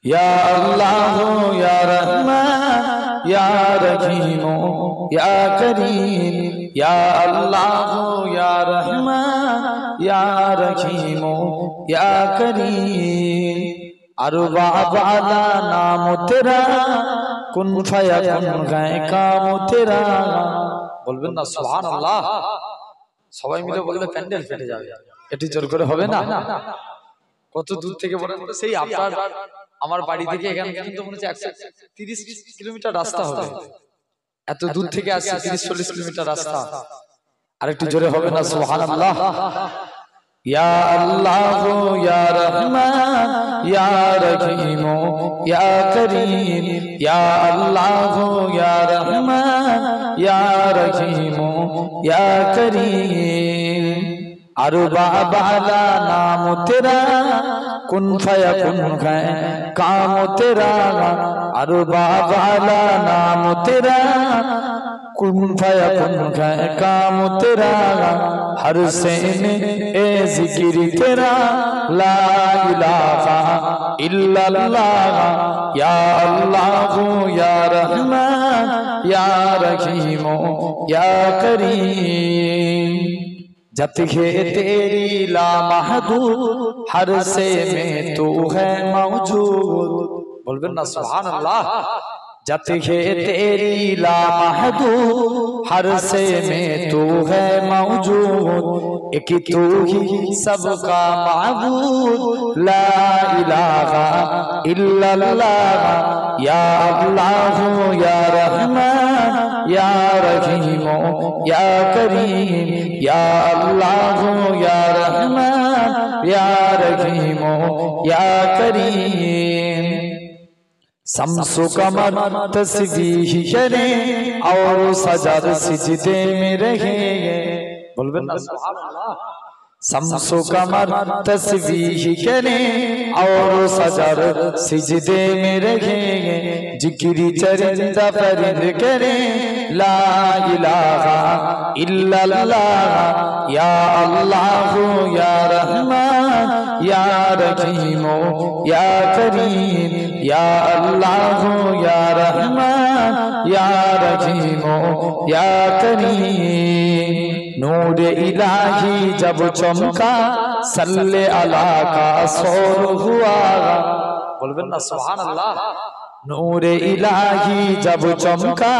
या अल्लाह या रहमान या रहीम या करीम या अल्लाह या रहमान या रहीम या करीम। अरबा वाला नाम तेरा कुन फयाकुन है काम तेरा। বলবেন না সুবহানাল্লাহ? সবাই মিলে বললে প্যান্ডেল ফেটে যাবে, এটি জোর করে হবে না? কত দূর থেকে বলেন তো? সেই আপনার আমার বাড়ি থেকে এখানে কিন্তু মনে হচ্ছে 130 কিলোমিটার রাস্তা হবে। এত দূর থেকে আসছে 30-40 কিলোমিটার রাস্তা। আরেকটু জোরে হবে না সুবহানাল্লাহ? या अल्लाह या रहमान या रहीम या करीम या अल्लाह या रहमान या रहीम या करीम। अरबा वाला नाम तेरा कुन फयाकुन है काम तेरा। अरबा वाला नाम तेरा कुन फयाकुन है काम तेरा। हर सेन ए जिक्र तेरा ला इलाहा इल्लल्लाह या अल्लाह या रहमान या रहीम या करीम। जत है तेरी ला महदूद हर से में तू है मौजूद। बोलबेन ना सुभान अल्लाह? जत है तेरी ला महदूद हर से में तू है मौजूद। एक तू ही सबका माबूद ला इलाहा इल्लल्लाह या अल्लाह या रहमान या रहीम या करीम या अल्लाह या रहमान या रहीम या करीम। शम्सु कमर तस्बीह करे और सजद सिजदे में रहे। बोलबेन ना सुभानाल्लाह? शम्सु कमर तस्बीह करे और सजद सिजदे में रहे। जिक्र चरिंदा परिंद करे ला इलाहा इल्लल्लाह या अल्लाह या रहमान या रहीम या करीम या अल्लाह या रहमान या रहीम या करीम। नूर इलाही जब चमका सल्ले अला का शोर हुआ। बोलबेन ना सुभानाल्लाह? नूर इलाही जब चमका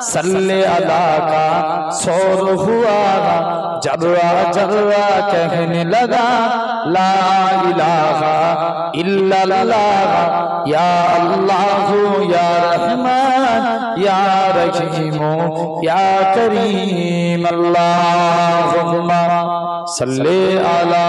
सल्ले अला का शोर हुआ। जर्रा जर्रा कहने लगा ला इलाहा इल्लल्लाह या अल्लाह या रहमान या रहीम या करीम। अल्लाहुम्मा सल्ले अला